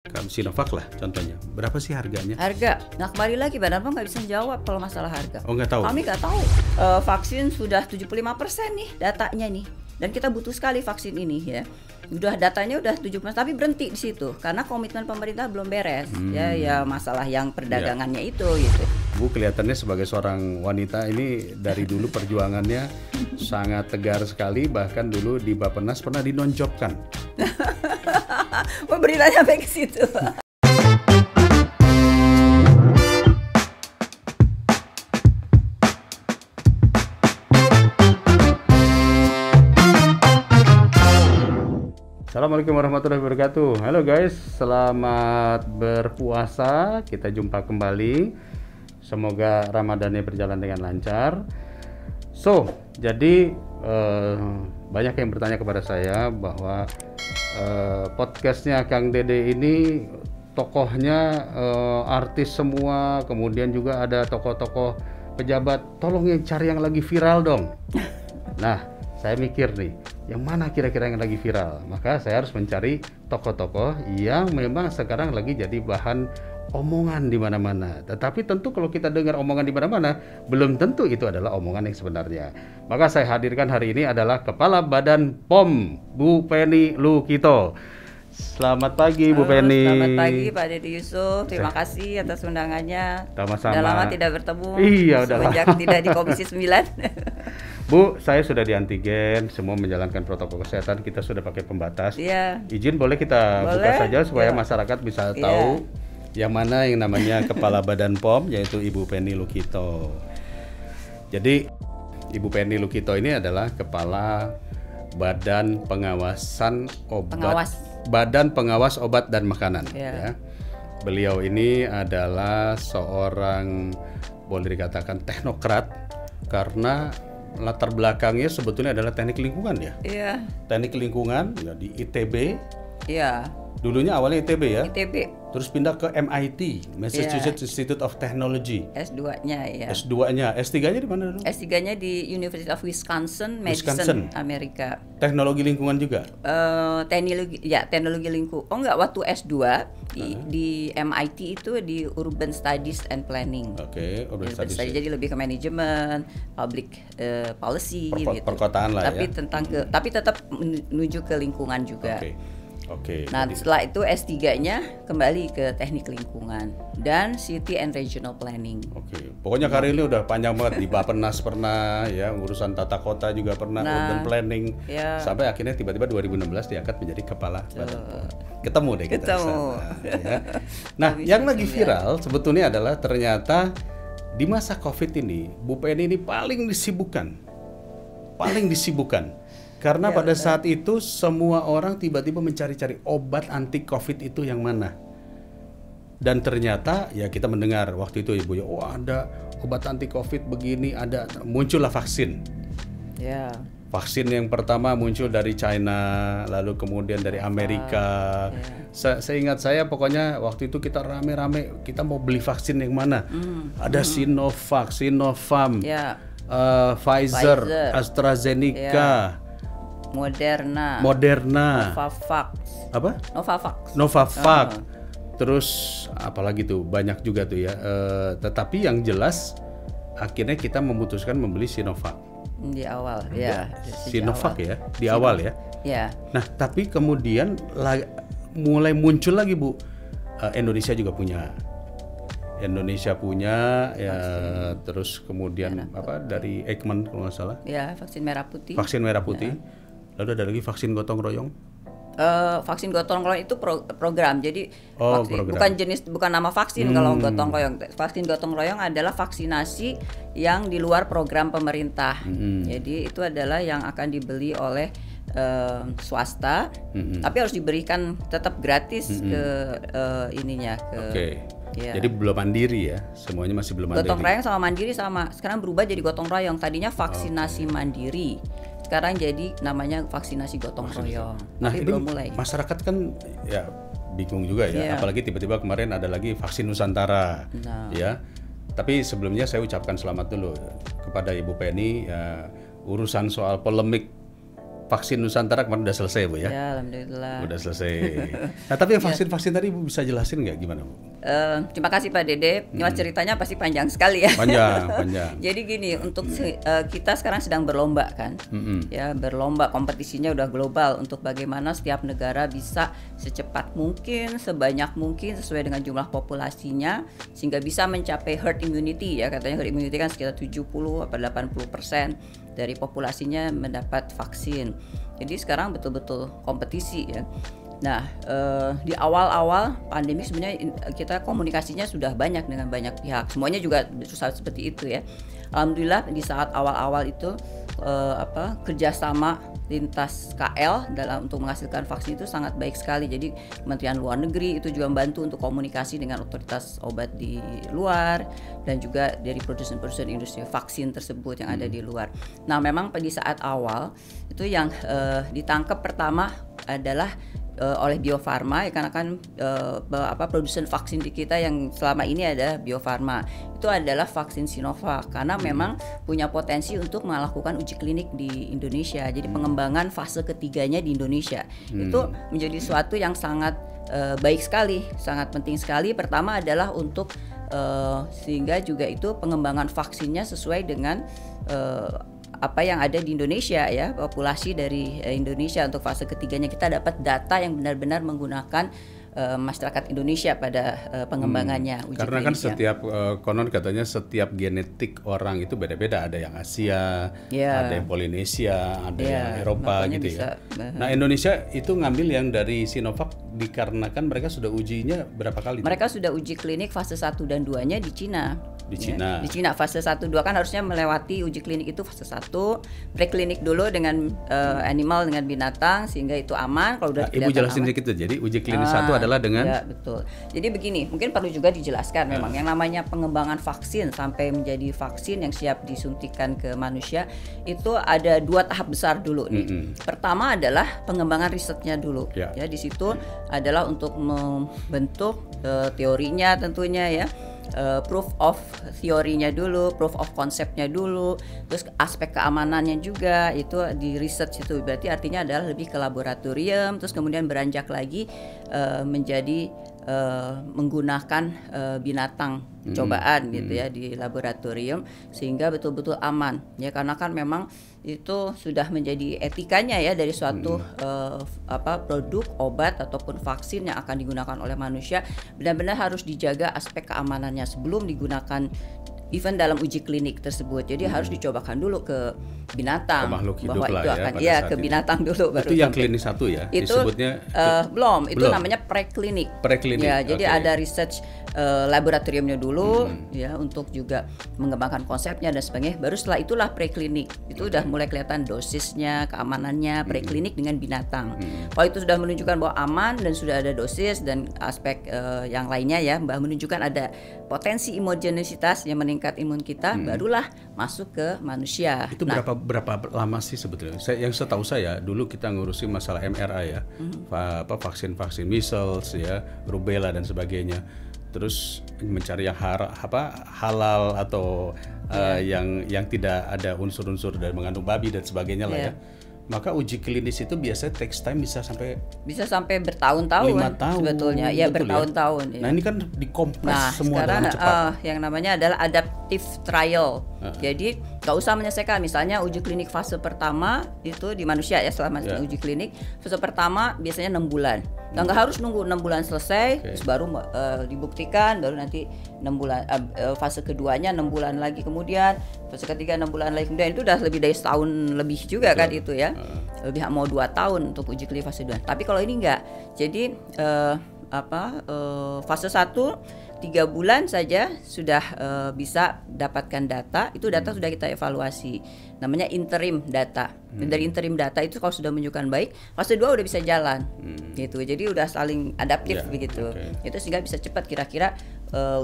Sinovac lah contohnya. Berapa sih harganya? Harga. Nah kembali lagi Badan POM nggak bisa jawab kalau masalah harga. Oh nggak tahu? Kami nggak tahu. Vaksin sudah 75% nih datanya nih. Dan kita butuh sekali vaksin ini ya. Udah datanya udah 70%, tapi berhenti di situ karena komitmen pemerintah belum beres. Ya masalah yang perdagangannya itu gitu. Bu kelihatannya sebagai seorang wanita ini dari dulu perjuangannya sangat tegar sekali, bahkan dulu di Bappenas pernah dinonjobkan. Oh, beritanya sampai ke situ. Assalamualaikum warahmatullahi wabarakatuh. Halo guys, selamat berpuasa. Kita jumpa kembali. Semoga Ramadannya berjalan dengan lancar. Jadi banyak yang bertanya kepada saya bahwa podcastnya Kang Dede ini tokohnya artis semua, kemudian juga ada tokoh-tokoh pejabat. Tolong yang cari yang lagi viral dong. Nah, saya mikir nih, yang mana kira-kira yang lagi viral? Maka saya harus mencari tokoh-tokoh yang memang sekarang lagi jadi bahan omongan di mana-mana. Tetapi tentu kalau kita dengar omongan di mana-mana, belum tentu itu adalah omongan yang sebenarnya. Maka saya hadirkan hari ini adalah Kepala Badan POM, Bu Penny Lukito. Selamat pagi Bu Penny. Selamat pagi Pak Deddy Yusuf. Terima kasih atas undangannya. Sama-sama. Udah lama tidak bertemu. Iya, udah sejak tidak di Komisi 9. Bu, saya sudah di antigen, semua menjalankan protokol kesehatan, kita sudah pakai pembatas. Iya. Izin boleh kita buka saja supaya masyarakat bisa tahu yang mana yang namanya Kepala Badan POM, yaitu Ibu Penny Lukito. Jadi Ibu Penny Lukito ini adalah Kepala Badan Pengawasan Obat, Badan Pengawas Obat dan Makanan. Ya. Beliau ini adalah seorang, boleh dikatakan teknokrat, karena latar belakangnya sebetulnya adalah teknik lingkungan ya. Iya. Teknik lingkungan ya, di ITB. Iya. Dulunya awalnya ITB ya. ITB. Terus pindah ke MIT, Massachusetts Institute of Technology. S2-nya ya. S2-nya, S3-nya di mana dulu? S3-nya di University of Wisconsin, Madison, Amerika. Teknologi lingkungan juga? Teknologi lingkungan. Oh enggak, waktu S2 di MIT itu di Urban Studies and Planning. Oke, Urban Studies. Jadi lebih ke manajemen, public policy gitu. Perkotaan lah tapi ya. Tapi tetap menuju ke lingkungan juga. Oke. Nah, setelah itu S3-nya kembali ke teknik lingkungan dan city and regional planning. Oke. Pokoknya karirnya udah panjang banget, di Bappenas pernah ya, urusan tata kota juga pernah, urban planning. Sampai akhirnya tiba-tiba 2016 diangkat menjadi kepala Badan POM. Ketemu deh kita. Ya. Nah, yang lagi viral sebetulnya adalah ternyata di masa Covid ini, Bu Penny ini paling disibukkan. Karena pada saat itu semua orang tiba-tiba mencari-cari obat anti Covid itu yang mana. Dan ternyata ya kita mendengar waktu itu Ibu ya, ada obat anti Covid begini, muncullah vaksin. Ya. Vaksin yang pertama muncul dari China, lalu kemudian dari Amerika. Seingat saya pokoknya waktu itu kita rame-rame, kita mau beli vaksin yang mana. Ada Sinovac, Sinopharm, Pfizer, AstraZeneca. Moderna, Novavax. Terus apalagi tuh banyak juga tuh ya. Tetapi yang jelas akhirnya kita memutuskan membeli Sinovac di awal ya. Sinovac ya di awal ya. Ya. Nah tapi kemudian mulai muncul lagi Bu, Indonesia juga punya. Ya, terus kemudian dari Eijkman kalau nggak salah. Ya, vaksin merah putih. Lalu ada lagi vaksin gotong royong. Vaksin gotong royong itu program. Jadi program. bukan nama vaksin kalau gotong royong. Vaksin gotong royong adalah vaksinasi yang di luar program pemerintah. Jadi itu adalah yang akan dibeli oleh swasta, tapi harus diberikan tetap gratis ke ininya ke. Jadi belum mandiri ya, semuanya masih belum mandiri. Gotong royong sama mandiri sama. Sekarang berubah jadi gotong royong. Tadinya vaksinasi mandiri. Sekarang jadi namanya vaksinasi gotong royong. Nah, tapi ini belum mulai. Masyarakat kan ya bingung juga ya, apalagi tiba-tiba kemarin ada lagi vaksin Nusantara. Ya. Tapi sebelumnya saya ucapkan selamat dulu kepada Ibu Penny ya, urusan soal polemik vaksin Nusantara kemarin udah selesai Bu ya? Ya, alhamdulillah. Udah selesai. Nah tapi yang vaksin-vaksin tadi Bu bisa jelasin nggak gimana Bu? Terima kasih Pak Dede. Mas ceritanya pasti panjang sekali ya. Panjang. Jadi gini, untuk kita sekarang sedang berlomba kan, ya berlomba, kompetisinya udah global untuk bagaimana setiap negara bisa secepat mungkin, sebanyak mungkin sesuai dengan jumlah populasinya sehingga bisa mencapai herd immunity ya, katanya herd immunity kan sekitar 70-80% dari populasinya mendapat vaksin. Jadi sekarang betul-betul kompetisi ya. Nah, di awal-awal pandemi sebenarnya kita komunikasinya sudah banyak dengan banyak pihak. Semuanya juga susah seperti itu ya. Alhamdulillah di saat awal-awal itu kerjasama lintas KL dalam untuk menghasilkan vaksin itu sangat baik sekali. Jadi Kementerian Luar Negeri itu juga membantu untuk komunikasi dengan otoritas obat di luar dan juga dari produsen-produsen industri vaksin tersebut yang ada di luar. Nah, memang pada saat awal itu yang ditangkap pertama adalah oleh Bio Farma ya, karena kan produsen vaksin di kita yang selama ini ada Bio Farma itu adalah vaksin Sinovac karena memang punya potensi untuk melakukan uji klinik di Indonesia. Jadi pengembangan fase ketiganya di Indonesia itu menjadi suatu yang sangat baik sekali, sangat penting sekali. Pertama adalah untuk sehingga juga itu pengembangan vaksinnya sesuai dengan apa yang ada di Indonesia ya, populasi dari Indonesia. Untuk fase ketiganya kita dapat data yang benar-benar menggunakan masyarakat Indonesia pada pengembangannya uji karena kan klinisnya. setiap konon katanya setiap genetik orang itu beda-beda, ada yang Asia, ada yang Polinesia, ada yang Eropa gitu ya. Nah Indonesia itu ngambil yang dari Sinovac dikarenakan mereka sudah ujinya berapa kali? Mereka sudah uji klinik fase 1 dan 2-nya di Cina. Di Cina. Di Cina fase 1 2 kan harusnya melewati uji klinik itu fase 1, preklinik dulu dengan animal, dengan binatang sehingga itu aman. Kalau udah Ibu jelasin sedikit tuh. Jadi uji klinis 1 adalah dengan ya, betul. Jadi begini, mungkin perlu juga dijelaskan memang yang namanya pengembangan vaksin sampai menjadi vaksin yang siap disuntikan ke manusia itu ada 2 tahap besar dulu nih. Pertama adalah pengembangan risetnya dulu. Ya, di situ adalah untuk membentuk teorinya tentunya ya. Proof of theory-nya dulu, proof of concept-nya dulu, terus aspek keamanannya juga itu di research itu. Berarti artinya adalah lebih ke laboratorium, terus kemudian beranjak lagi menjadi menggunakan binatang cobaan gitu ya di laboratorium sehingga betul-betul aman ya, karena kan memang itu sudah menjadi etikanya ya dari suatu produk obat ataupun vaksin yang akan digunakan oleh manusia, benar-benar harus dijaga aspek keamanannya sebelum digunakan even dalam uji klinik tersebut. Jadi harus dicobakan dulu ke binatang, ke makhluk hidup bahwa lah itu akan ke binatang dulu baru. Itu yang klinis 1 ya itu disebutnya belum, itu namanya preklinik. Ya, jadi ada research laboratoriumnya dulu ya untuk juga mengembangkan konsepnya dan sebagainya. Baru setelah itulah preklinik. Itu udah mulai kelihatan dosisnya, keamanannya, preklinik dengan binatang. Kalau itu sudah menunjukkan bahwa aman dan sudah ada dosis dan aspek yang lainnya ya, menunjukkan ada potensi imunogenisitas yang meningkat imun kita, barulah masuk ke manusia. Itu berapa lama sih sebetulnya? Yang setahu saya dulu kita ngurusin masalah MRA ya, vaksin measles ya, rubella dan sebagainya. Terus mencari yang halal atau yang tidak ada unsur-unsur dari mengandung babi dan sebagainya lah ya. Maka uji klinis itu biasanya takes time bisa sampai bertahun-tahun 5 tahun sebetulnya ya, bertahun-tahun ya. Nah ini kan dikompres semua sekarang, dengan cepat. yang namanya adalah adaptive trial. Jadi nggak usah menyelesaikan misalnya uji klinik fase pertama itu di manusia ya, selama uji klinik fase pertama biasanya 6 bulan. Nggak harus nunggu 6 bulan selesai terus baru dibuktikan, baru nanti 6 bulan fase keduanya 6 bulan lagi kemudian, fase ketiga 6 bulan lagi kemudian, itu udah lebih dari setahun lebih juga kan itu ya. Lebih mau 2 tahun untuk uji klinik fase 2. Tapi kalau ini enggak. Jadi fase 1 3 bulan saja sudah bisa dapatkan data. Itu data sudah kita evaluasi. Namanya interim data. Dan dari interim data itu kalau sudah menunjukkan baik, fase 2 udah bisa jalan. Gitu. Jadi udah saling adaptif begitu. Itu sehingga bisa cepat, kira-kira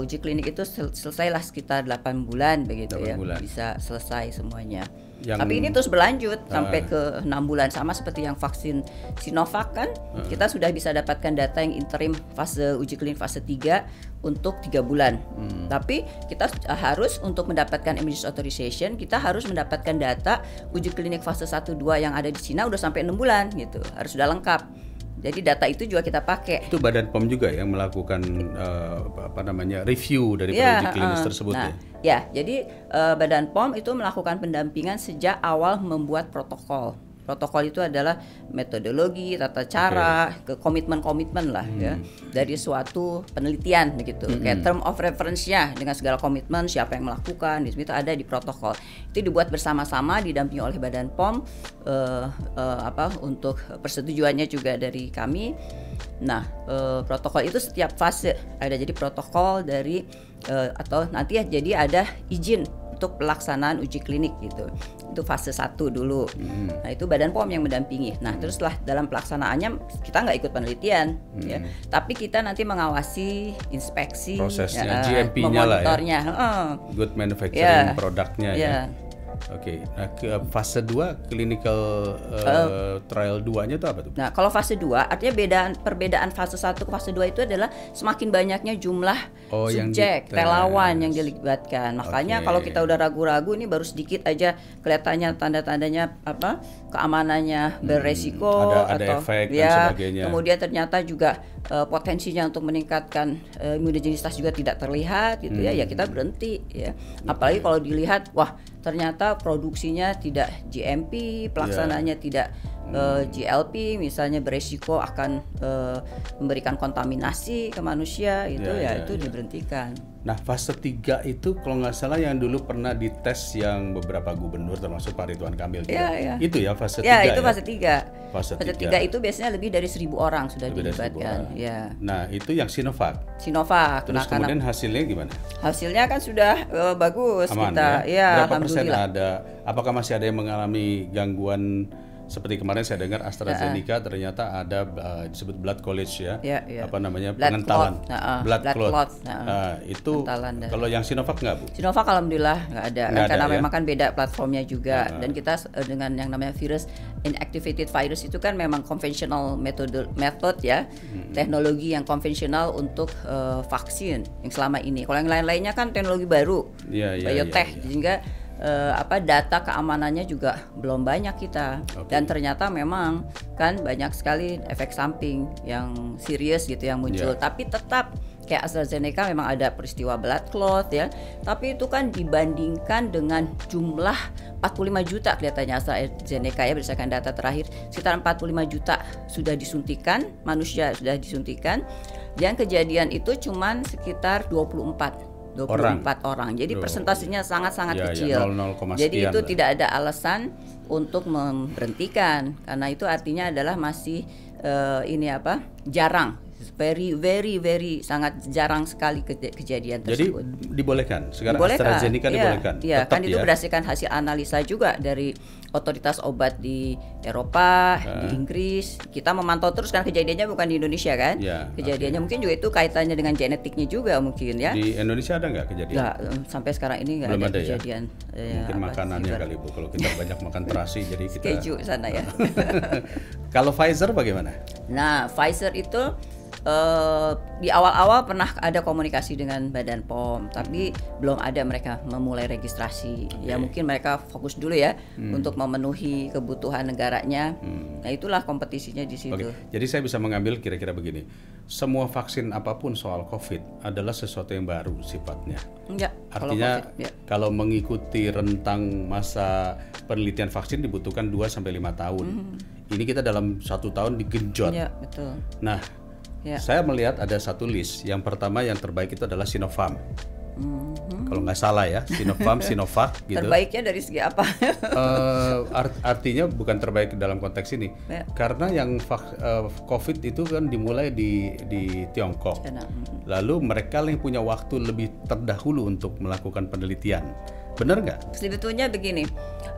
uji klinik itu selesailah sekitar 8 bulan begitu 8 bulan. Bisa selesai semuanya. Tapi ini terus berlanjut sampai ke 6 bulan, sama seperti yang vaksin Sinovac kan, kita sudah bisa dapatkan data yang interim fase uji klinik fase 3 untuk 3 bulan. Tapi kita harus untuk mendapatkan emergency authorization, kita harus mendapatkan data uji klinik fase 1-2 yang ada di Cina udah sampai 6 bulan gitu, harus sudah lengkap. Jadi data itu juga kita pakai. Itu Badan POM juga yang melakukan review dari uji klinis tersebut jadi Badan POM itu melakukan pendampingan sejak awal membuat protokol. Protokol itu adalah metodologi, tata cara, ke komitmen-komitmen lah ya dari suatu penelitian begitu. Kayak term of reference-nya dengan segala komitmen, siapa yang melakukan, itu ada di protokol. Itu dibuat bersama-sama, didampingi oleh Badan POM, untuk persetujuannya juga dari kami. Nah, protokol itu setiap fase ada, jadi protokol dari atau nanti jadi ada izin untuk pelaksanaan uji klinik gitu. Itu fase 1 dulu. Nah, itu Badan POM yang mendampingi. Nah, terus setelah dalam pelaksanaannya kita nggak ikut penelitian ya. Tapi kita nanti mengawasi inspeksi prosesnya, GMP-nya lah ya. Good manufacturing produknya ya. Oke, nah ke fase 2 clinical trial 2-nya itu apa tuh? Nah, kalau fase 2 artinya perbedaan fase 1 ke fase 2 itu adalah semakin banyaknya jumlah subjek, relawan yang dilibatkan. Makanya kalau kita udah ragu-ragu, ini baru sedikit aja kelihatannya tanda-tandanya keamanannya beresiko ada atau efek dan sebagainya. Kemudian ternyata juga potensinya untuk meningkatkan imunogenitas juga tidak terlihat gitu ya kita berhenti ya. Apalagi kalau dilihat ternyata produksinya tidak GMP, pelaksanaannya tidak GLP, misalnya beresiko akan memberikan kontaminasi ke manusia itu diberhentikan. Nah, fase 3 itu kalau nggak salah yang dulu pernah dites yang beberapa gubernur termasuk Pak Ridwan Kamil juga. Itu ya fase 3 itu fase 3. Fase 3 itu biasanya lebih dari 1.000 orang sudah dilibatkan. Nah, itu yang Sinovac. Terus kemudian hasilnya gimana? Hasilnya kan sudah bagus. Aman, kita ya? Berapa persen ada? Apakah masih ada yang mengalami gangguan? Seperti kemarin saya dengar AstraZeneca ternyata ada disebut blood college pengentalan blood clot. Itu kalau yang Sinovac nggak, Bu? Sinovac alhamdulillah nggak ada, karena memang kan beda platformnya juga, dan kita dengan yang namanya virus inactivated virus itu kan memang conventional method ya, teknologi yang konvensional untuk vaksin yang selama ini. Kalau yang lain-lainnya kan teknologi baru, biotech, sehingga data keamanannya juga belum banyak kita. Dan ternyata memang kan banyak sekali efek samping yang serius gitu yang muncul. Tapi tetap kayak AstraZeneca memang ada peristiwa blood clot ya. Tapi itu kan dibandingkan dengan jumlah 45 juta kelihatannya AstraZeneca ya, berdasarkan data terakhir sekitar 45 juta sudah disuntikan, manusia sudah disuntikan, dan kejadian itu cuman sekitar 24 orang. Jadi persentasenya sangat-sangat kecil. 0, jadi itu tidak ada alasan untuk memberhentikan, karena itu artinya adalah masih jarang. Very sangat jarang sekali kejadian tersebut. Jadi dibolehkan sekarang AstraZeneca dibolehkan. Iya, kan itu berdasarkan hasil analisa juga dari otoritas obat di Eropa, di Inggris. Kita memantau terus kan kejadiannya bukan di Indonesia kan. Kejadiannya mungkin juga itu kaitannya dengan genetiknya juga mungkin ya. Di Indonesia ada nggak kejadian? Nggak, sampai sekarang ini nggak ada kejadian. Mungkin makanannya kali, Bu. Kalau kita banyak makan terasi jadi kita keju sana ya. Kalau Pfizer bagaimana? Nah, Pfizer itu di awal-awal pernah ada komunikasi dengan Badan POM, tapi belum ada mereka memulai registrasi. Ya mungkin mereka fokus dulu ya untuk memenuhi kebutuhan negaranya. Nah, itulah kompetisinya di situ. Jadi saya bisa mengambil kira-kira begini. Semua vaksin apapun soal COVID adalah sesuatu yang baru sifatnya. Artinya kalau mengikuti rentang masa penelitian vaksin dibutuhkan 2-5 tahun. Ini kita dalam 1 tahun digenjot. Betul. Nah, saya melihat ada satu list. Yang pertama yang terbaik itu adalah Sinopharm. Kalau nggak salah ya, Sinopharm, Sinovac gitu. Terbaiknya dari segi apa? Artinya bukan terbaik dalam konteks ini, karena yang COVID itu kan dimulai di Tiongkok. Lalu mereka yang punya waktu lebih terdahulu untuk melakukan penelitian. Benar nggak? Sebetulnya begini,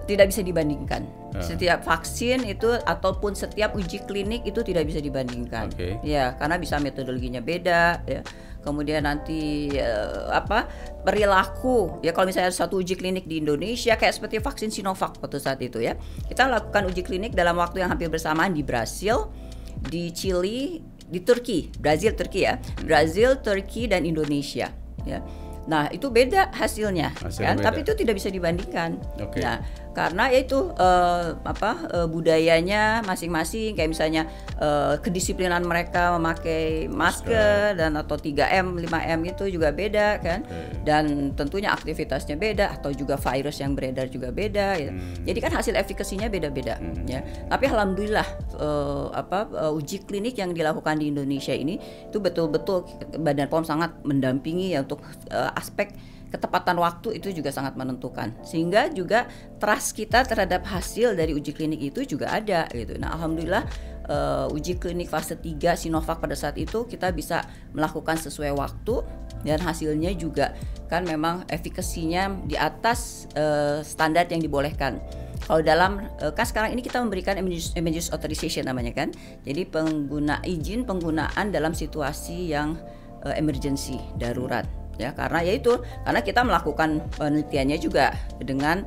tidak bisa dibandingkan. Setiap vaksin itu ataupun setiap uji klinik itu tidak bisa dibandingkan. Ya, karena bisa metodologinya beda, ya. Kemudian nanti perilaku, ya kalau misalnya satu uji klinik di Indonesia kayak seperti vaksin Sinovac waktu saat itu ya, kita lakukan uji klinik dalam waktu yang hampir bersamaan di Brasil, di Chili, di Turki, Brazil, Turki dan Indonesia, ya. Nah itu beda hasilnya kan? Beda. Tapi itu tidak bisa dibandingkan. Nah karena yaitu budayanya masing-masing, kayak misalnya kedisiplinan mereka memakai masker dan atau 3M, 5M itu juga beda kan, dan tentunya aktivitasnya beda atau juga virus yang beredar juga beda ya. Jadi kan hasil efikasinya beda-beda ya. Tapi alhamdulillah uji klinik yang dilakukan di Indonesia ini itu betul-betul Badan POM sangat mendampingi ya untuk aspek ketepatan waktu itu juga sangat menentukan, sehingga juga trust kita terhadap hasil dari uji klinik itu juga ada gitu. Nah alhamdulillah uji klinik fase 3 Sinovac pada saat itu kita bisa melakukan sesuai waktu dan hasilnya juga kan memang efikasinya di atas standar yang dibolehkan. Kalau dalam kan sekarang ini kita memberikan emergency authorization namanya kan, jadi izin penggunaan dalam situasi yang emergency darurat. Ya karena kita melakukan penelitiannya juga dengan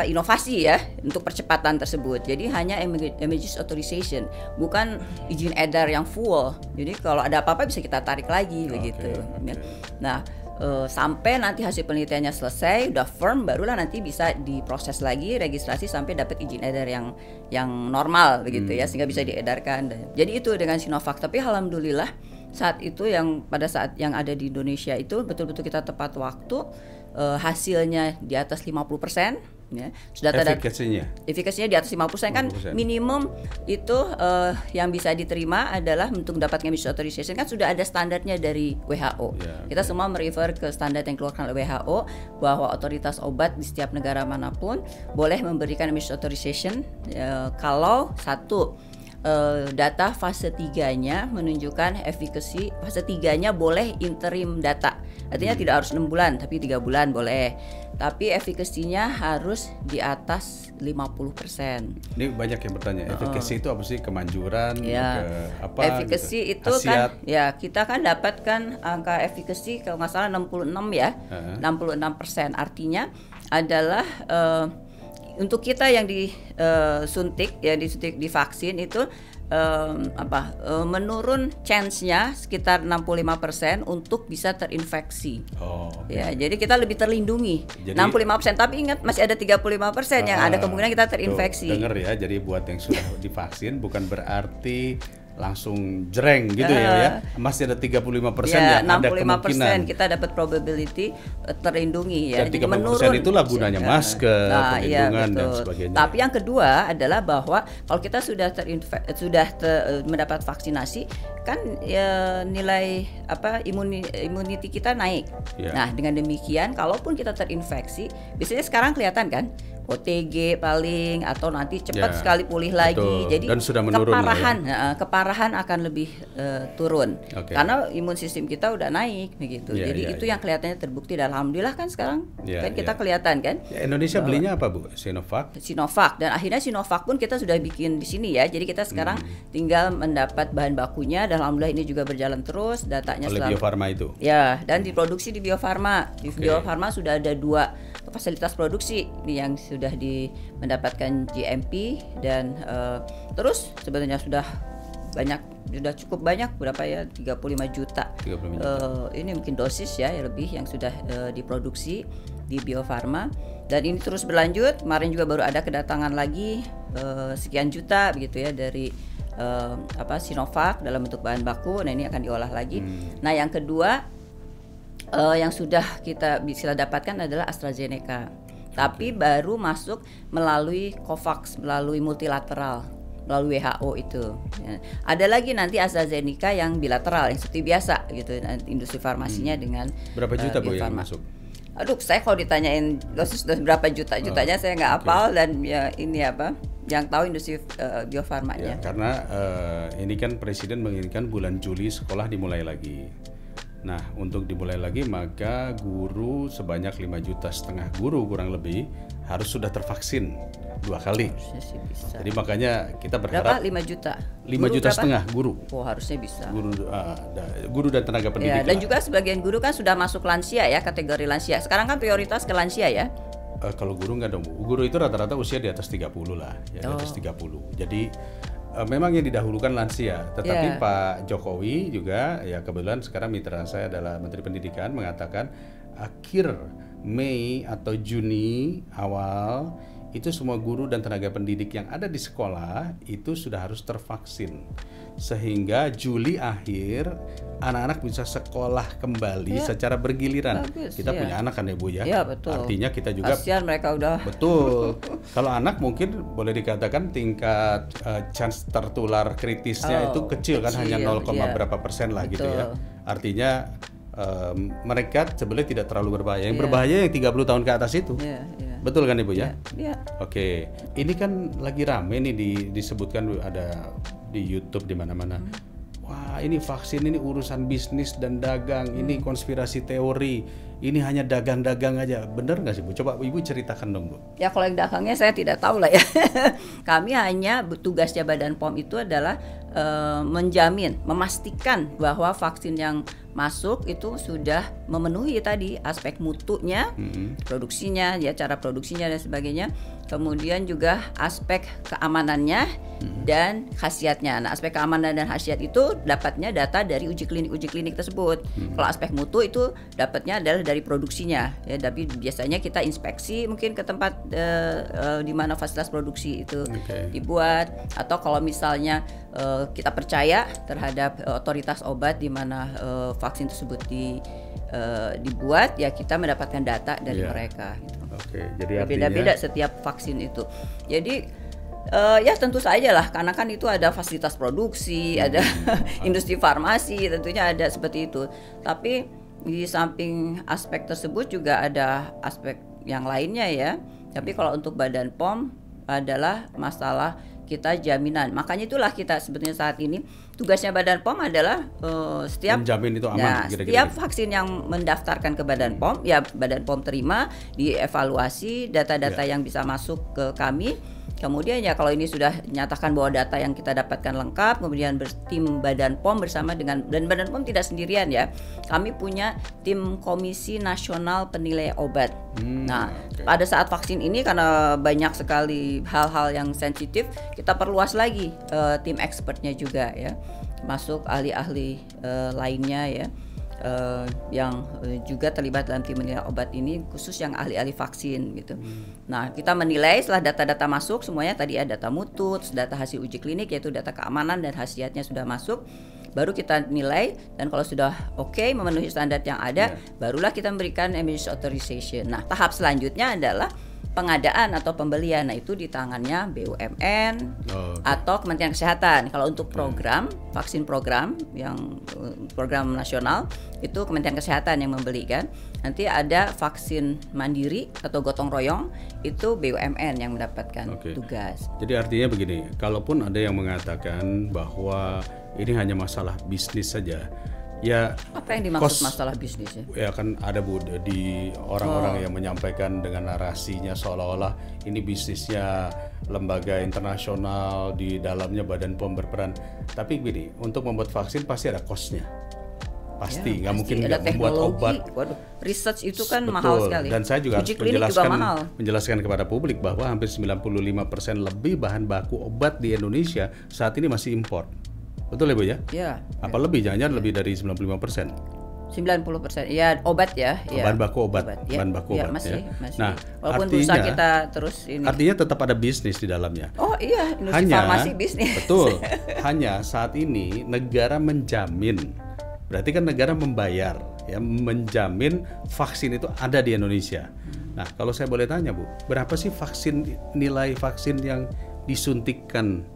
inovasi ya untuk percepatan tersebut. Jadi hanya emergency authorization, bukan izin edar yang full. Jadi kalau ada apa-apa bisa kita tarik lagi begitu. Nah sampai nanti hasil penelitiannya selesai, udah firm, barulah nanti bisa diproses lagi registrasi sampai dapat izin edar yang normal begitu ya, sehingga bisa diedarkan. Jadi itu dengan Sinovac. Tapi alhamdulillah saat itu pada saat yang ada di Indonesia itu betul-betul kita tepat waktu, hasilnya di atas 50%. Ya, sudah efikasinya di atas 50% kan 50%. Minimum itu yang bisa diterima adalah untuk mendapatkan emergency authorization kan sudah ada standarnya dari WHO. Kita semua merefer ke standar yang dikeluarkan oleh WHO bahwa otoritas obat di setiap negara manapun boleh memberikan emergency authorization kalau satu data fase 3-nya menunjukkan efikasi, fase 3-nya boleh interim data. Artinya tidak harus 6 bulan tapi 3 bulan boleh. Tapi efikasinya harus di atas 50%. Ini banyak yang bertanya, efikasi itu apa sih? Kemanjuran, efikasi gitu? Itu kan ya kita kan dapatkan angka efikasi kalau nggak salah 66 ya. 66%. Artinya adalah untuk kita yang disuntik di vaksin itu menurun chance-nya sekitar 65% untuk bisa terinfeksi. Ya, jadi kita lebih terlindungi. 65%, tapi ingat masih ada 35% yang ada kemungkinan kita terinfeksi. Dengar ya, jadi buat yang sudah divaksin bukan berarti langsung jreng gitu ya, masih ada 35% yang ada kemungkinan kita dapat probability terlindungi ya. Dan 30% itulah gunanya masker, perlindungan dan sebagainya. Tapi yang kedua adalah bahwa kalau kita sudah mendapat vaksinasi kan nilai immunity kita naik. Nah, dengan demikian kalaupun kita terinfeksi, biasanya sekarang kelihatan kan OTG paling atau nanti cepat sekali pulih lagi. Jadi dan sudah menurun keparahan akan lebih turun karena imun sistem kita udah naik begitu. Jadi itu yang kelihatannya terbukti dan alhamdulillah kan sekarang kan kita kelihatan kan. Indonesia belinya apa Bu? Sinovac dan akhirnya Sinovac pun kita sudah bikin di sini ya. Jadi kita sekarang tinggal mendapat bahan bakunya dan alhamdulillah ini juga berjalan terus, datanya oleh Bio Farma itu. Ya, dan diproduksi di Bio Farma. Di Bio Farma sudah ada 2 fasilitas produksi yang sudah mendapatkan GMP dan terus sebenarnya sudah cukup banyak, berapa ya, 35 juta. Ini mungkin dosis ya lebih yang sudah diproduksi di Bio Farma dan ini terus berlanjut. Kemarin juga baru ada kedatangan lagi sekian juta begitu ya dari Sinovac dalam bentuk bahan baku. Nah ini akan diolah lagi. Nah yang kedua yang sudah kita bisa dapatkan adalah AstraZeneca, tapi baru masuk melalui COVAX, melalui multilateral, melalui WHO itu. Ya. Ada lagi nanti AstraZeneca yang bilateral, yang seperti biasa gitu, industri farmasinya dengan berapa juta Bu yang masuk? Aduh, saya kalau ditanyain dosis berapa jutanya saya nggak hafal dan ya ini yang tahu industri Bio Farmanya. Ya, karena ini kan Presiden menginginkan bulan Juli sekolah dimulai lagi. Nah, untuk dimulai lagi maka guru sebanyak 5,5 juta guru kurang lebih harus sudah tervaksin 2 kali. Harusnya sih bisa. Jadi makanya kita Berapa? berharap 5 juta? 5,5 juta guru. Oh, harusnya bisa. Guru dan tenaga pendidik. Ya, dan juga sebagian guru kan sudah masuk lansia ya, kategori lansia. Sekarang kan prioritas ke lansia ya. Kalau guru enggak dong, Bu. Guru itu rata-rata usia di atas 30 lah, ya, di atas 30. Jadi memang yang didahulukan lansia, tetapi Pak Jokowi juga ya kebetulan sekarang mitra saya adalah Menteri Pendidikan mengatakan akhir Mei atau Juni awal itu semua guru dan tenaga pendidik yang ada di sekolah itu sudah harus tervaksin, sehingga Juli akhir anak-anak bisa sekolah kembali secara bergiliran. Bagus, kita punya anak kan ya Bu ya? Iya, betul. Artinya kita juga kasihan mereka udah. Betul. Kalau anak mungkin boleh dikatakan tingkat chance tertular kritisnya itu kecil kan, hanya 0, berapa persen lah gitu ya. Artinya mereka sebenarnya tidak terlalu berbahaya. Yang berbahaya yang 30 tahun ke atas itu. Betul kan Ibu ya? Oke. Ini kan lagi rame nih disebutkan ada di YouTube di mana-mana. Wah, ini vaksin ini urusan bisnis dan dagang, ini konspirasi teori, ini hanya dagang-dagang aja. Bener nggak sih Bu? Coba Ibu ceritakan dong Bu. Ya kalau yang dagangnya saya tidak tahu lah ya. Kami hanya tugasnya Badan POM itu adalah menjamin, memastikan bahwa vaksin yang masuk itu sudah memenuhi tadi aspek mutunya, produksinya, ya cara produksinya dan sebagainya. Kemudian juga aspek keamanannya dan khasiatnya. Nah, aspek keamanan dan khasiat itu dapatnya data dari uji klinik tersebut. Kalau aspek mutu itu dapatnya adalah dari produksinya. Ya, tapi biasanya kita inspeksi mungkin ke tempat di mana fasilitas produksi itu dibuat, atau kalau misalnya kita percaya terhadap otoritas obat di mana vaksin tersebut dibuat, ya kita mendapatkan data dari mereka. Gitu. Jadi beda-beda setiap vaksin itu. Jadi ya tentu saja lah, karena kan itu ada fasilitas produksi, ada industri farmasi, tentunya ada seperti itu. Tapi di samping aspek tersebut juga ada aspek yang lainnya ya. Tapi kalau untuk Badan POM adalah masalah kita jaminan. Makanya itulah kita sebetulnya saat ini tugasnya Badan POM adalah setiap menjamin itu aman. Setiap vaksin yang mendaftarkan ke Badan POM, ya Badan POM terima, dievaluasi data-data yang bisa masuk ke kami. Kemudian ya kalau ini sudah nyatakan bahwa data yang kita dapatkan lengkap, kemudian tim Badan POM bersama dengan, dan Badan POM tidak sendirian ya. Kami punya tim Komisi Nasional Penilai Obat. Pada saat vaksin ini karena banyak sekali hal-hal yang sensitif, kita perluas lagi tim expertnya juga ya. Masuk ahli-ahli lainnya ya. Yang juga terlibat dalam tim menilai obat ini, khusus yang ahli-ahli vaksin gitu. Nah, kita menilai setelah data-data masuk semuanya, tadi ada data mutu, data hasil uji klinik yaitu data keamanan dan khasiatnya sudah masuk, baru kita nilai, dan kalau sudah oke, memenuhi standar yang ada, barulah kita memberikan emergency authorization. Nah, tahap selanjutnya adalah pengadaan atau pembelian. Nah, itu di tangannya BUMN atau Kementerian Kesehatan. Kalau untuk program vaksin program yang program nasional itu Kementerian Kesehatan yang membelikan. Nanti ada vaksin mandiri atau gotong royong itu BUMN yang mendapatkan tugas. Jadi artinya begini, kalaupun ada yang mengatakan bahwa ini hanya masalah bisnis saja, ya apa yang dimaksud masalah bisnis ya? Ya kan ada Bu di orang-orang yang menyampaikan dengan narasinya seolah-olah ini bisnisnya lembaga internasional, di dalamnya Badan POM berperan. Tapi gini, untuk membuat vaksin pasti ada cost-nya. Pasti, nggak mungkin nggak membuat obat. Waduh, research itu kan mahal sekali. Dan saya juga harus menjelaskan kepada publik bahwa hampir 95% lebih bahan baku obat di Indonesia saat ini masih impor. Betul ya Bu ya? Iya. Apa lebih? Jangan-jangan lebih dari 95%. 90%. Ya, obat ya. Bahan baku obat. Bahan baku obat. Masih. Nah, walaupun berusaha kita terus ini. Artinya tetap ada bisnis di dalamnya. Oh iya, industri farmasi bisnis. Betul. Hanya saat ini negara menjamin. Berarti kan negara membayar, ya, menjamin vaksin itu ada di Indonesia. Nah, kalau saya boleh tanya Bu, berapa sih nilai vaksin yang disuntikkan?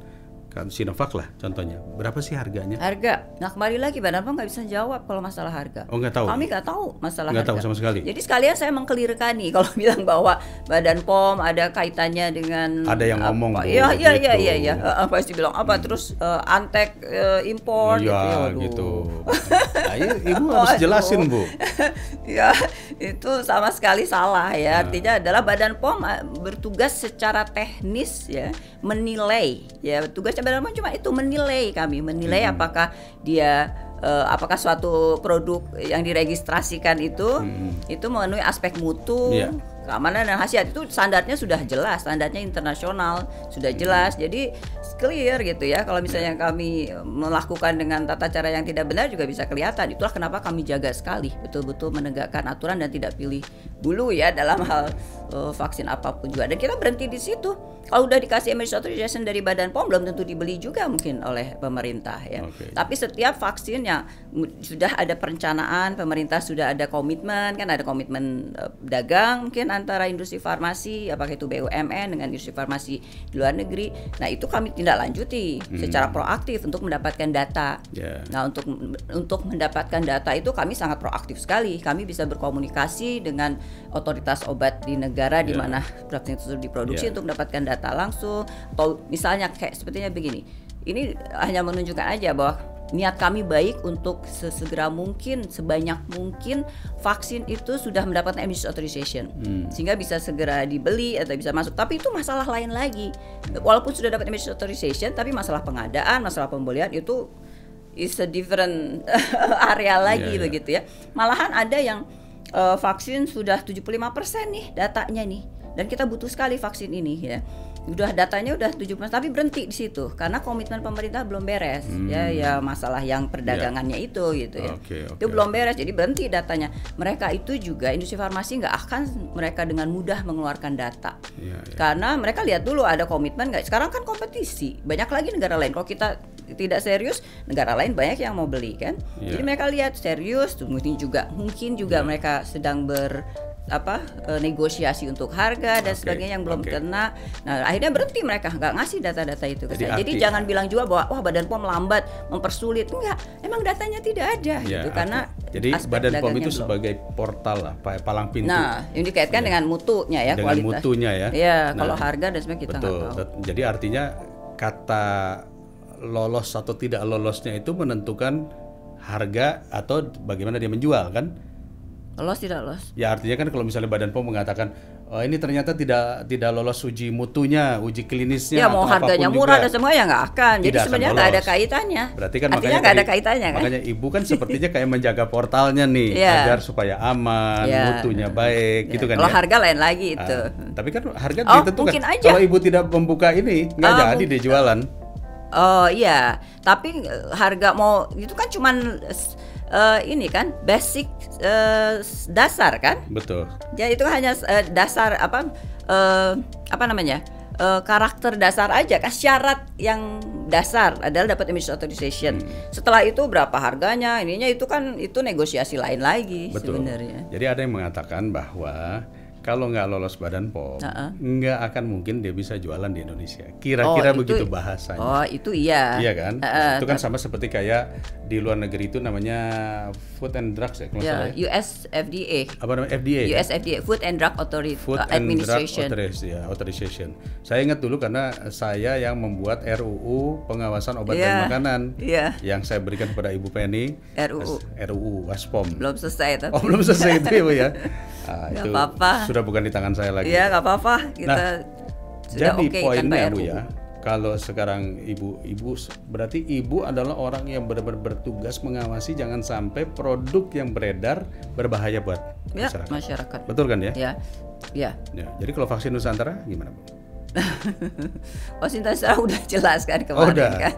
Kan Sinovac lah contohnya, berapa sih harganya? Harga, nah kembali lagi Badan POM nggak bisa jawab kalau masalah harga. Oh nggak tahu? Kami nggak tahu masalah harga. Nggak tahu sama sekali. Jadi sekalian saya mengkelirkan nih kalau bilang bahwa Badan POM ada kaitannya dengan ada yang ngomong. Iya. Pasti bilang apa terus antek impor gitu. Nah, Ibu harus jelasin, Bu. Ya, itu sama sekali salah ya. Artinya adalah Badan POM bertugas secara teknis ya, menilai ya. Tugasnya Badan POM cuma itu, menilai, kami menilai apakah dia apakah suatu produk yang diregistrasikan itu memenuhi aspek mutu, keamanan dan khasiat. Itu standarnya sudah jelas, standarnya internasional sudah jelas. Jadi clear gitu ya. Kalau misalnya kami melakukan dengan tata cara yang tidak benar juga bisa kelihatan. Itulah kenapa kami jaga sekali betul-betul menegakkan aturan dan tidak pilih bulu ya dalam hal vaksin apapun juga. Dan kita berhenti di situ. Kalau udah dikasih emergency authorization dari Badan POM belum tentu dibeli juga mungkin oleh pemerintah ya. Tapi setiap vaksin yang sudah ada perencanaan, pemerintah sudah ada komitmen, kan ada komitmen dagang mungkin antara industri farmasi, apakah itu BUMN dengan industri farmasi di luar negeri. Nah, itu kami tindak lanjuti secara proaktif untuk mendapatkan data. Nah, untuk mendapatkan data itu kami sangat proaktif sekali. Kami bisa berkomunikasi dengan otoritas obat di negara di mana vaksin itu diproduksi untuk mendapatkan data langsung. Atau misalnya kayak sepertinya begini, ini hanya menunjukkan aja bahwa niat kami baik untuk sesegera mungkin, sebanyak mungkin vaksin itu sudah mendapatkan emergency authorization sehingga bisa segera dibeli atau bisa masuk. Tapi itu masalah lain lagi. Walaupun sudah dapat emergency authorization, tapi masalah pengadaan, masalah pembelian itu is a different area lagi begitu ya. Malahan ada yang vaksin sudah 75% nih datanya nih, dan kita butuh sekali vaksin ini ya. Udah datanya udah 70, tapi berhenti di situ karena komitmen pemerintah belum beres ya masalah yang perdagangannya itu gitu ya. Itu belum beres, jadi berhenti datanya. Mereka itu juga industri farmasi nggak akan mereka dengan mudah mengeluarkan data karena mereka lihat dulu ada komitmen nggak. Sekarang kan kompetisi, banyak lagi negara lain. Kalau kita tidak serius, negara lain banyak yang mau beli kan. Jadi mereka lihat serius, mungkin juga mereka sedang negosiasi untuk harga dan sebagainya yang belum kena. Nah, akhirnya berhenti, mereka nggak ngasih data-data itu ke saya. Jadi jangan bilang juga bahwa wah Badan POM lambat, mempersulit. Enggak, emang datanya tidak ada gitu karena jadi Badan POM itu sebagai portal lah, palang pintu. Nah, yang dikaitkan dengan mutunya ya, dengan kualitas. mutunya ya. Iya, kalau harga dan sebagainya kita nggak tahu. Jadi artinya kata lolos atau tidak lolosnya itu menentukan harga atau bagaimana dia menjual kan? Lolos tidak lolos? Ya artinya kan kalau misalnya Badan POM mengatakan ini ternyata tidak lolos uji mutunya, uji klinisnya, ya mau harganya murah dan semua ya nggak akan. Jadi sebenarnya nggak ada kaitannya. Berarti kan artinya nggak ada kaitannya kan? Makanya Ibu kan sepertinya kayak menjaga portalnya nih agar supaya aman, mutunya baik, gitu kan. Kalau harga lain lagi itu. Tapi kan harga ditentukan. Kalau Ibu tidak membuka ini nggak jadi deh jualan. Oh iya, tapi harga mau itu kan cuman ini kan basic dasar kan? Betul. Jadi itu hanya dasar karakter dasar aja kan, syarat yang dasar adalah dapat emergency authorization. Setelah itu berapa harganya, ininya itu kan itu negosiasi lain lagi sebenarnya. Jadi ada yang mengatakan bahwa kalau nggak lolos Badan POM, nggak akan mungkin dia bisa jualan di Indonesia. Kira-kira begitu bahasanya. Oh, itu iya. Iya kan? Itu kan sama seperti kayak di luar negeri itu namanya Food and Drugs ya, kalau salah ya. US FDA. Apa namanya? FDA. US FDA, Food and Drug Authority Administration. Authorization. Saya ingat dulu karena saya yang membuat RUU pengawasan obat dan makanan yang saya berikan kepada Ibu Penny. RUU WASPOM. Belum selesai tapi. Oh, belum selesai itu ya, Bu ya. Gak apa-apa. Sudah bukan di tangan saya lagi. Iya, nggak apa-apa. Kita sudah jadi poinnya kan, Bu ya, kalau sekarang Ibu berarti Ibu adalah orang yang benar-benar bertugas mengawasi jangan sampai produk yang beredar berbahaya buat masyarakat. Betul kan ya? Ya. Jadi kalau vaksin Nusantara gimana Bu? Vaksin Nusantara udah jelas kan kemarin kan.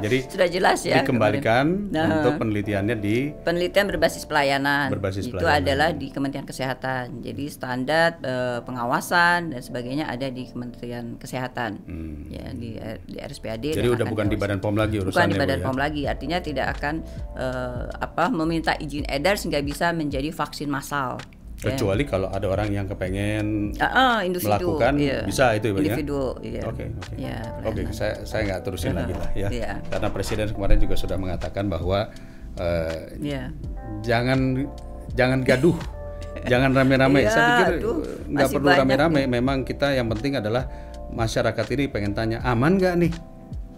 Jadi sudah jelas ya. Dikembalikan untuk penelitiannya di penelitian berbasis pelayanan. Itu adalah di Kementerian Kesehatan. Jadi standar pengawasan dan sebagainya ada di Kementerian Kesehatan. Ya di RSPAD. Jadi udah bukan di Badan POM lagi urusannya. Bukan di Badan POM lagi. Artinya tidak akan meminta izin edar sehingga bisa menjadi vaksin massal. Kecuali kalau ada orang yang kepengen individu, melakukan bisa itu individu, Oke, saya nggak terusin lagi lah ya. Karena Presiden kemarin juga sudah mengatakan bahwa jangan gaduh, jangan rame-rame. Saya pikir nggak perlu rame-rame. Memang kita yang penting adalah masyarakat ini pengen tanya aman nggak nih?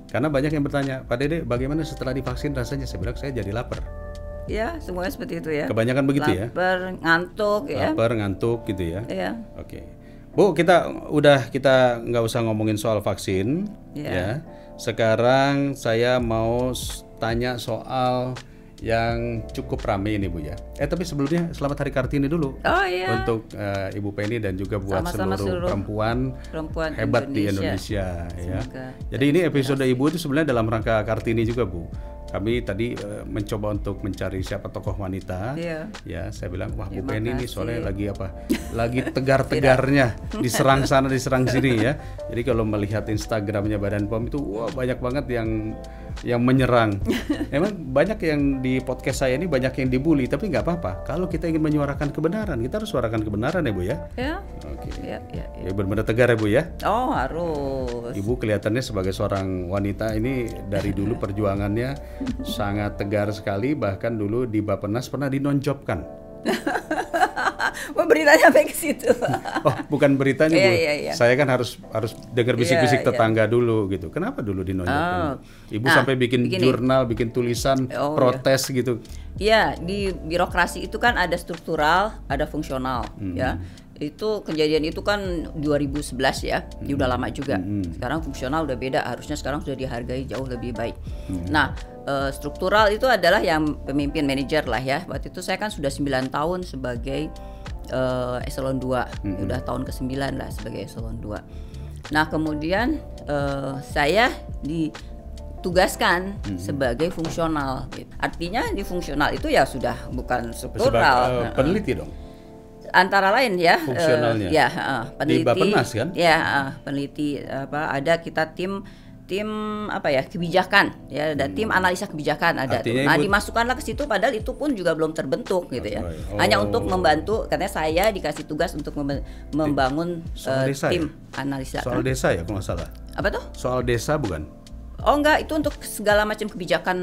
Karena banyak yang bertanya, Pak Dede, bagaimana setelah divaksin rasanya? Saya bilang saya jadi lapar. ya semuanya seperti itu ya. Kebanyakan begitu ya. Lapar, ngantuk ya. Lapar, ngantuk gitu ya. Iya. Oke. Bu, kita nggak usah ngomongin soal vaksin ya. Sekarang saya mau tanya soal yang cukup ramai ini Bu ya. Tapi sebelumnya selamat Hari Kartini dulu. Oh iya. Untuk Ibu Penny dan juga buat Sama-sama seluruh perempuan hebat di Indonesia ya. Jadi ini episode Ibu itu sebenarnya dalam rangka Kartini juga Bu. Kami tadi mencoba untuk mencari siapa tokoh wanita. Ya, saya bilang wah Bu Penny ini soalnya lagi apa? Lagi tegar-tegarnya, diserang sana diserang sini ya. Jadi kalau melihat Instagramnya Badan POM itu wah banyak banget yang menyerang. Emang banyak yang di podcast saya ini banyak yang dibully, tapi nggak apa-apa. Kalau kita ingin menyuarakan kebenaran, kita harus suarakan kebenaran ya Bu ya. Ya. Oke. Ya. Ya benar-benar tegar ya Bu ya. Oh harus. Ibu kelihatannya sebagai seorang wanita ini dari dulu perjuangannya sangat tegar sekali, bahkan dulu di Bappenas pernah dinonjobkan. Beritanya sampai ke situ. Oh, bukan beritanya Bu. Iya. Saya kan harus dengar bisik-bisik tetangga dulu gitu. Kenapa dulu dinonjobkan? Ibu sampai bikin jurnal, bikin tulisan protes gitu. Iya, di birokrasi itu kan ada struktural, ada fungsional ya. Itu kejadian itu kan 2011 ya, udah lama juga. Sekarang fungsional udah beda, harusnya sekarang sudah dihargai jauh lebih baik. Nah, struktural itu adalah yang pemimpin manajer lah ya. Waktu itu saya kan sudah 9 tahun sebagai eselon 2, udah tahun ke-9 lah sebagai eselon 2. Nah, kemudian saya ditugaskan sebagai fungsional. Artinya di fungsional itu ya sudah bukan struktural. Peneliti dong. Antara lain ya, fungsionalnya. Peneliti. Di Bappenas kan? Ya, peneliti ada kita tim kebijakan ya, ada tim analisa kebijakan ada. Nah, dimasukkanlah ke situ padahal itu pun juga belum terbentuk gitu ya. Hanya untuk membantu, katanya saya dikasih tugas untuk membangun tim analisa. Soal desa ya kalau nggak salah. Apa tuh? Soal desa bukan? Oh enggak, itu untuk segala macam kebijakan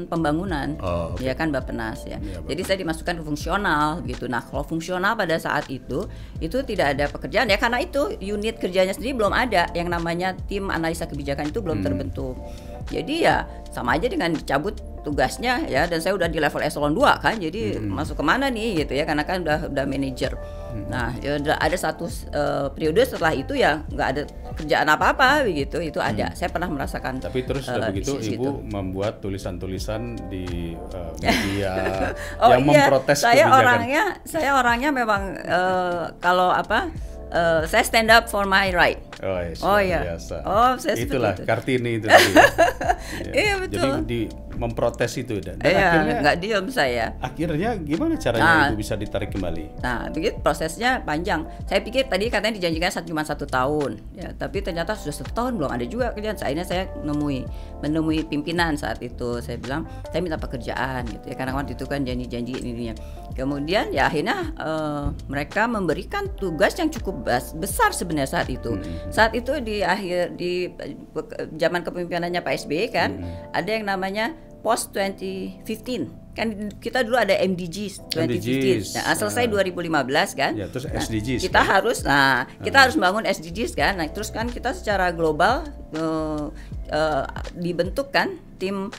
pembangunan. Ya kan Bappenas ya. Jadi saya dimasukkan ke fungsional gitu. Nah, kalau fungsional pada saat itu tidak ada pekerjaan ya, karena itu unit kerjanya sendiri belum ada, yang namanya tim analisa kebijakan itu belum terbentuk. Jadi ya sama aja dengan dicabut tugasnya ya, dan saya udah di level eselon 2 kan, jadi masuk kemana nih gitu ya, karena kan udah manajer. Nah, ya ada satu periode setelah itu ya nggak ada kerjaan apa-apa begitu, itu ada. Saya pernah merasakan. Tapi terus begitu Ibu membuat tulisan-tulisan di media yang memprotes kebijakan. Saya orangnya memang kalau saya stand up for my right. Biasa. Saya itulah Kartini itu. Iya betul. Jadi memprotes itu dan akhirnya nggak diam saya. Akhirnya gimana caranya Ibu bisa ditarik kembali? Nah, begitu prosesnya panjang. Saya pikir tadi katanya dijanjikan cuma 1 tahun, ya, tapi ternyata sudah 1 tahun belum ada juga kerjaan. Akhirnya saya menemui pimpinan saat itu. Saya bilang saya minta pekerjaan gitu ya, karena waktu itu kan janji-janji ininya. Kemudian ya akhirnya mereka memberikan tugas yang cukup besar sebenarnya saat itu. Saat itu di zaman kepemimpinannya Pak SBY kan ada yang namanya Post 2015 kan, kita dulu ada MDGs 2015. Nah, selesai 2015 kan. Ya, terus SDGs. Kita harus harus bangun SDGs kan. Nah, terus kan kita secara global dibentuk kan tim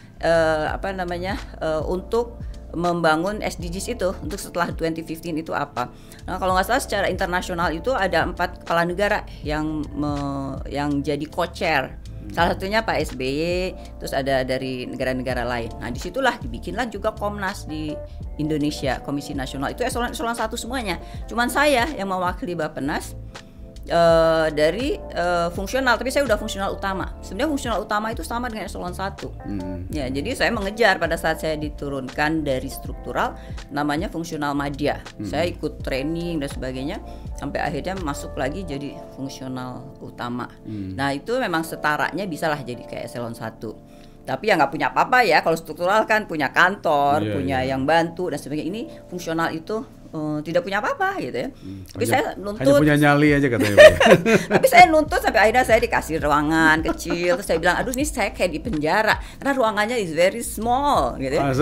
untuk membangun SDGs itu untuk setelah 2015 itu apa. Nah, kalau nggak salah secara internasional itu ada 4 kepala negara yang jadi co-chair. Salah satunya Pak SBY, terus ada dari negara-negara lain. Nah, disitulah dibikinlah juga Komnas di Indonesia, Komisi Nasional. Itu eselon 1 semuanya. Cuman saya yang mewakili Bappenas dari fungsional, tapi saya udah fungsional utama. Sebenarnya fungsional utama itu sama dengan eselon 1. Ya, jadi saya mengejar pada saat saya diturunkan dari struktural namanya fungsional madya. Saya ikut training dan sebagainya sampai akhirnya masuk lagi jadi fungsional utama. Nah, itu memang setaranya bisalah jadi kayak eselon 1. Tapi ya nggak punya apa-apa ya, kalau struktural kan punya kantor, punya yang bantu dan sebagainya. Ini fungsional itu tidak punya apa-apa gitu ya. Tapi saya nuntut. Hanya punya nyali aja katanya. Tapi saya nuntut sampai akhirnya saya dikasih ruangan kecil. Terus saya bilang, aduh ini saya kayak di penjara karena ruangannya is very small gitu ya.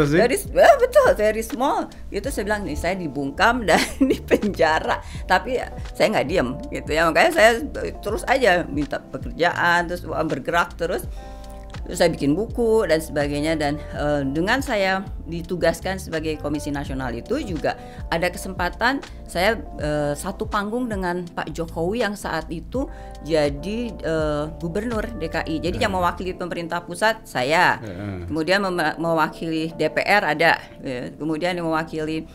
Betul, very small. Itu saya bilang, nih saya dibungkam dan di penjara. Tapi saya nggak diem gitu ya. Makanya saya terus aja minta pekerjaan, terus bergerak terus. Terus saya bikin buku dan sebagainya, dan dengan saya ditugaskan sebagai Komisi Nasional itu juga ada kesempatan saya satu panggung dengan Pak Jokowi yang saat itu jadi Gubernur DKI. Jadi yang mewakili pemerintah pusat saya, kemudian mewakili DPR ada, kemudian yang mewakili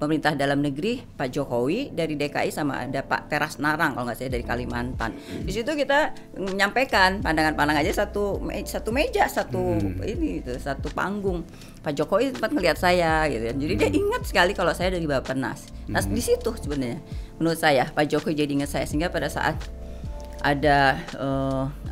pemerintah dalam negeri Pak Jokowi dari DKI, sama ada Pak Teras Narang kalau nggak saya dari Kalimantan. Di situ kita menyampaikan pandangan-pandangan aja, satu meja, ini itu satu panggung. Pak Jokowi sempat ngelihat saya gitu. Jadi dia ingat sekali kalau saya dari Bappenas. Nah di situ sebenarnya menurut saya Pak Jokowi jadi ingat saya, sehingga pada saat ada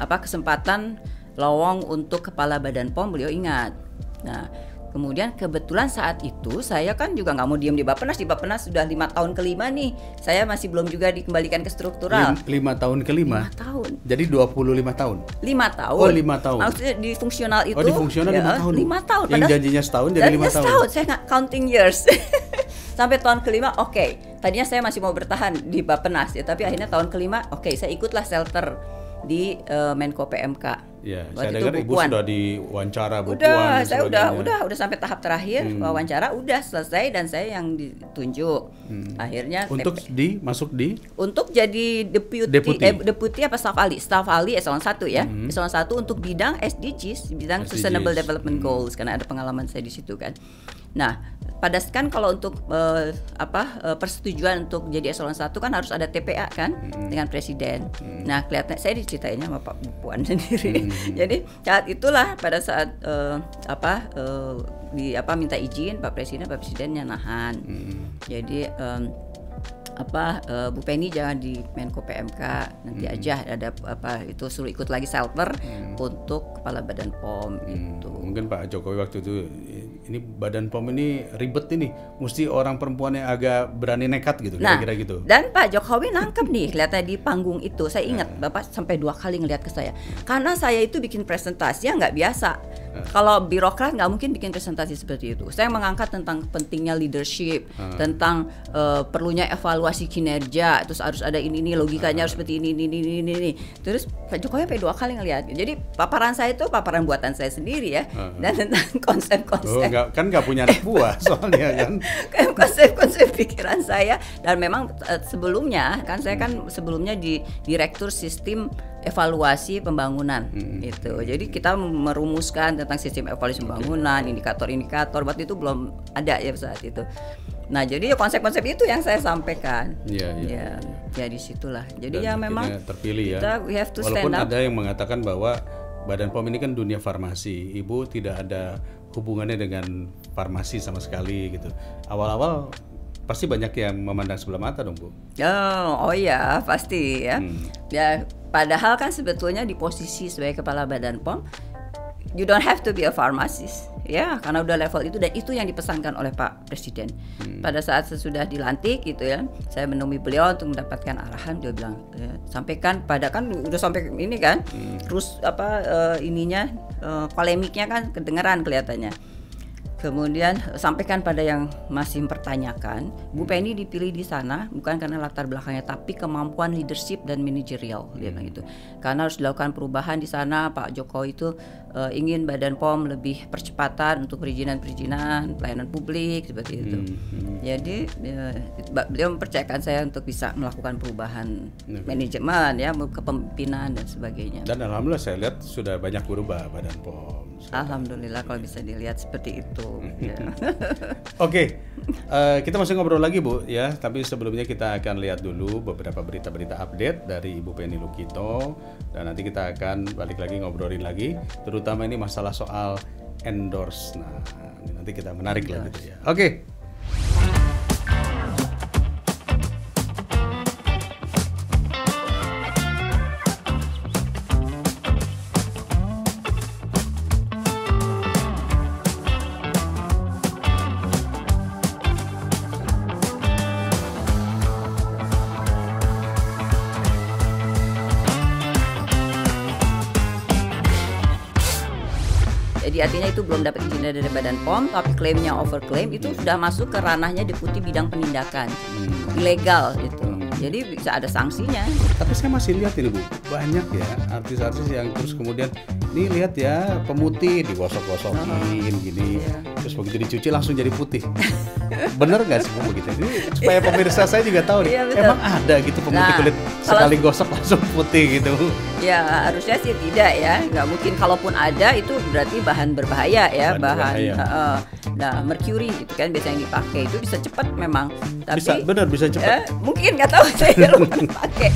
kesempatan lowong untuk kepala Badan POM, beliau ingat. Nah kemudian kebetulan saat itu saya kan juga nggak mau diem di Bappenas. Di Bappenas sudah 5 tahun kelima nih. Saya masih belum juga dikembalikan ke struktural. 5 tahun kelima? 5 tahun. Jadi 25 tahun? 5 tahun. Oh 5 tahun. Maksudnya di fungsional itu. Oh di fungsional 5 tahun? 5 tahun. Yang janjinya setahun jadi 5 tahun? Setahun, saya nggak counting years. Sampai tahun kelima, oke. Tadinya saya masih mau bertahan di Bappenas ya, tapi akhirnya tahun kelima, oke, saya ikutlah shelter di Menko PMK. Ya, saya dengar Ibu sudah diwawancara, udah, saya udah sampai tahap terakhir wawancara, udah selesai dan saya yang ditunjuk. Akhirnya untuk jadi deputi apa staf ahli eselon 1 ya. Eselon 1 untuk bidang SDGs, bidang Sustainable Development Goals, karena ada pengalaman saya di situ kan. Nah, kan kalau untuk persetujuan untuk jadi eselon 1 kan harus ada TPA kan dengan presiden. Nah, kelihatan saya diceritainnya sama Pak Puan sendiri. Jadi saat itulah pada saat minta izin Pak Presidennya nahan. Jadi Bu Penny jangan di Menko PMK, nanti aja ada itu suruh ikut lagi shelter untuk kepala Badan POM itu. Mungkin Pak Jokowi waktu itu ini Badan POM ini ribet ini, mesti orang perempuan yang agak berani nekat gitu, kira-kira gitu. Dan Pak Jokowi nangkep nih, kelihatannya di panggung itu. Saya ingat Bapak sampai 2 kali ngelihat ke saya, karena saya itu bikin presentasi yang nggak biasa. Kalau birokrat nggak mungkin bikin presentasi seperti itu. Saya mengangkat tentang pentingnya leadership, tentang perlunya evaluasi kinerja, terus harus ada ini logikanya harus seperti ini. Terus Pak Jokowi sampai 2 kali ngelihat. Jadi paparan saya itu paparan buatan saya sendiri ya, dan tentang konsep-konsep. Kan nggak punya anak buah soalnya kan. Konsep-konsep pikiran saya, dan memang sebelumnya kan saya kan sebelumnya di Direktur Sistem Evaluasi Pembangunan itu. Jadi kita merumuskan tentang sistem evaluasi pembangunan, indikator-indikator, waktu itu belum ada ya saat itu. Nah, jadi konsep-konsep itu yang saya sampaikan. Ya disitulah. Jadi dan memang terpilih kita, we have to stand walaupun up. ada yang mengatakan bahwa Badan POM ini kan dunia farmasi. Ibu tidak ada hubungannya dengan farmasi sama sekali gitu. Awal-awal pasti banyak yang memandang sebelah mata dong, Bu. Oh iya, pasti ya. Ya, padahal kan sebetulnya di posisi sebagai kepala Badan POM, you don't have to be a pharmacist. Ya, karena udah level itu, dan itu yang dipesankan oleh Pak Presiden. Pada saat sesudah dilantik gitu ya, saya menemui beliau untuk mendapatkan arahan. Dia bilang, sampaikan pada, kan udah sampai ini kan, terus polemiknya kan kedengeran kelihatannya. Kemudian sampaikan pada yang masih mempertanyakan, Bu Penny dipilih di sana bukan karena latar belakangnya, tapi kemampuan leadership dan manajerial, dia bilang gitu. Karena harus dilakukan perubahan di sana. Pak Jokowi itu ingin Badan POM lebih percepatan untuk perizinan pelayanan publik seperti itu. Jadi beliau mempercayakan saya untuk bisa melakukan perubahan manajemen ya, kepemimpinan dan sebagainya. Dan alhamdulillah saya lihat sudah banyak berubah Badan POM. Alhamdulillah kalau bisa dilihat seperti itu. Oke, kita masih ngobrol lagi Bu ya, tapi sebelumnya kita akan lihat dulu beberapa berita-berita update dari Ibu Penny Lukito, dan nanti kita akan balik lagi ngobrolin lagi, terutama ini masalah soal endorse. Nah, nanti kita menarik lagi gitu ya. Oke. Jadi artinya itu belum dapat izin dari Badan POM, tapi klaimnya overclaim, itu sudah masuk ke ranahnya Deputi Bidang Penindakan ilegal itu. Jadi bisa ada sanksinya. Tapi saya masih lihat ini Bu, banyak ya artis-artis yang terus kemudian nih lihat ya pemutih digosok-gosokin gini, terus begitu dicuci langsung jadi putih. Bener nggak sih begitu? Ini supaya pemirsa saya juga tahu nih, emang ada gitu pemutih kulit sekali gosok langsung putih gitu? Ya harusnya sih tidak ya, nggak mungkin. Kalaupun ada itu berarti bahan berbahaya ya, nah merkuri itu kan biasanya yang dipakai itu bisa cepat memang, tapi bisa cepat. Mungkin nggak tahu saya belum pernah pakai.